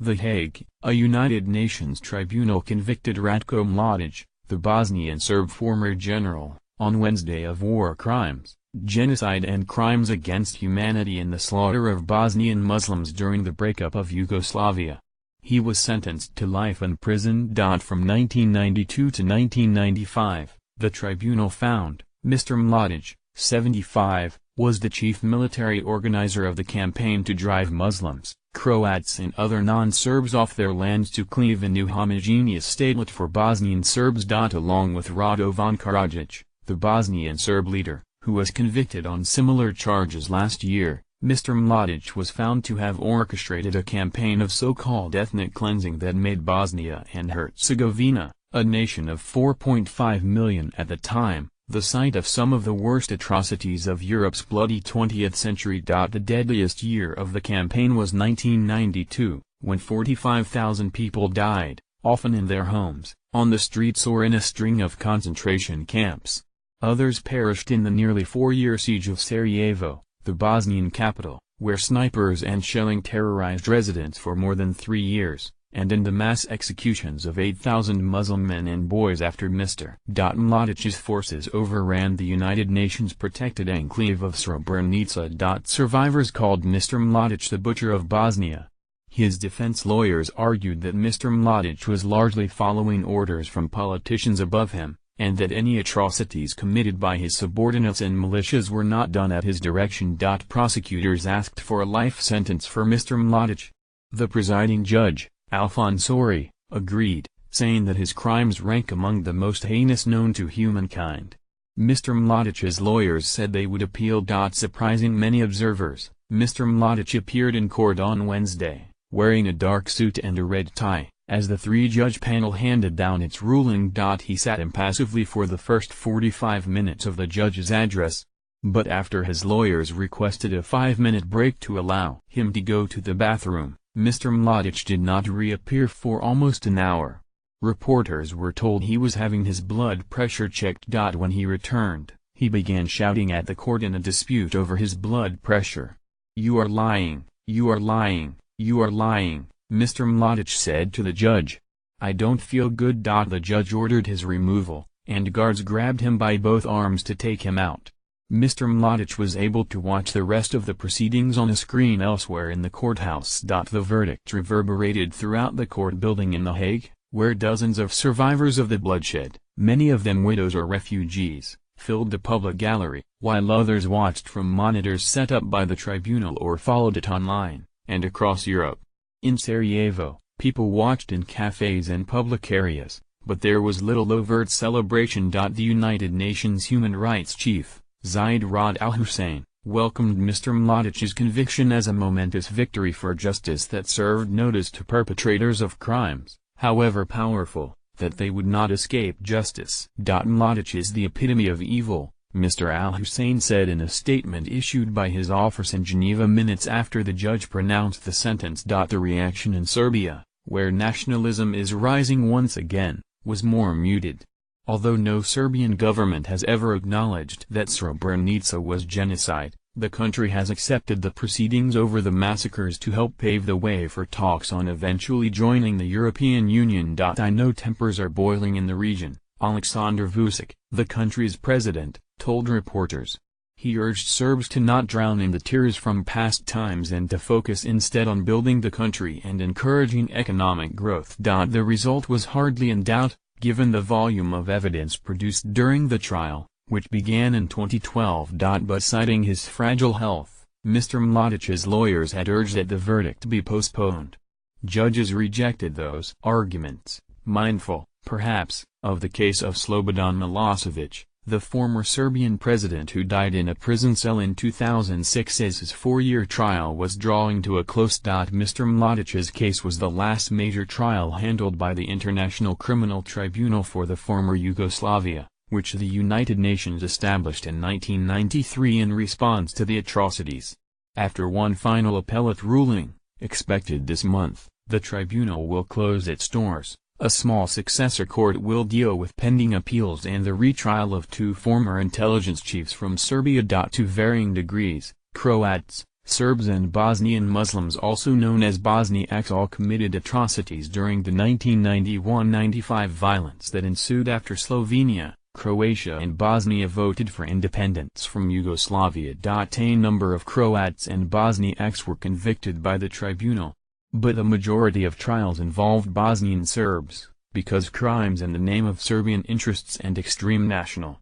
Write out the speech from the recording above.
The Hague, a United Nations tribunal convicted Ratko Mladic, the Bosnian Serb former general, on Wednesday of war crimes, genocide and crimes against humanity in the slaughter of Bosnian Muslims during the breakup of Yugoslavia. He was sentenced to life in prison. From 1992 to 1995, the tribunal found, Mr. Mladic, 75, was the chief military organizer of the campaign to drive Muslims, Croats and other non-Serbs off their lands to cleave a new homogeneous statelet for Bosnian Serbs. Along with Radovan Karadzic, the Bosnian Serb leader, who was convicted on similar charges last year, Mr. Mladic was found to have orchestrated a campaign of so-called ethnic cleansing that made Bosnia and Herzegovina, a nation of 4.5 million at the time, the site of some of the worst atrocities of Europe's bloody 20th century. The deadliest year of the campaign was 1992, when 45,000 people died, often in their homes, on the streets or in a string of concentration camps. Others perished in the nearly 4-year siege of Sarajevo, the Bosnian capital, where snipers and shelling terrorized residents for more than 3 years, and in the mass executions of 8,000 Muslim men and boys after Mr. Mladic's forces overran the United Nations protected enclave of Srebrenica. Survivors called Mr. Mladic the Butcher of Bosnia. His defense lawyers argued that Mr. Mladic was largely following orders from politicians above him, and that any atrocities committed by his subordinates and militias were not done at his direction. Prosecutors asked for a life sentence for Mr. Mladic. The presiding judge, Alfonsori, agreed, saying that his crimes rank among the most heinous known to humankind. Mr. Mladic's lawyers said they would appeal. Surprising many observers, Mr. Mladic appeared in court on Wednesday, wearing a dark suit and a red tie, as the 3-judge panel handed down its ruling. He sat impassively for the first 45 minutes of the judge's address. But after his lawyers requested a 5-minute break to allow him to go to the bathroom, Mr. Mladic did not reappear for almost an hour. Reporters were told he was having his blood pressure checked. When he returned, he began shouting at the court in a dispute over his blood pressure. "You are lying, you are lying, you are lying," Mr. Mladic said to the judge. "I don't feel good." The judge ordered his removal, and guards grabbed him by both arms to take him out. Mr. Mladic was able to watch the rest of the proceedings on a screen elsewhere in the courthouse. The verdict reverberated throughout the court building in The Hague, where dozens of survivors of the bloodshed, many of them widows or refugees, filled the public gallery, while others watched from monitors set up by the tribunal or followed it online, and across Europe. In Sarajevo, people watched in cafes and public areas, but there was little overt celebration. The United Nations Human Rights Chief, Zaid Rad al-Hussein, welcomed Mr. Mladic's conviction as a momentous victory for justice that served notice to perpetrators of crimes, however powerful, that they would not escape justice. Mladic is the epitome of evil, Mr. al-Hussein said in a statement issued by his office in Geneva minutes after the judge pronounced the sentence. The reaction in Serbia, where nationalism is rising once again, was more muted. Although no Serbian government has ever acknowledged that Srebrenica was genocide, the country has accepted the proceedings over the massacres to help pave the way for talks on eventually joining the European Union. I know tempers are boiling in the region, Aleksandar Vučić, the country's president, told reporters. He urged Serbs to not drown in the tears from past times and to focus instead on building the country and encouraging economic growth. The result was hardly in doubt, given the volume of evidence produced during the trial, which began in 2012. But citing his fragile health, Mr. Mladic's lawyers had urged that the verdict be postponed. Judges rejected those arguments, mindful, perhaps, of the case of Slobodan Milosevic, the former Serbian president who died in a prison cell in 2006 as his 4-year trial was drawing to a close. Mr. Mladic's case was the last major trial handled by the International Criminal Tribunal for the former Yugoslavia, which the United Nations established in 1993 in response to the atrocities. After one final appellate ruling, expected this month, the tribunal will close its doors. A small successor court will deal with pending appeals and the retrial of 2 former intelligence chiefs from Serbia. To varying degrees, Croats, Serbs and Bosnian Muslims, also known as Bosniaks, all committed atrocities during the 1991–95 violence that ensued after Slovenia, Croatia and Bosnia voted for independence from Yugoslavia. A number of Croats and Bosniaks were convicted by the tribunal. But the majority of trials involved Bosnian Serbs, because crimes in the name of Serbian interests and extreme national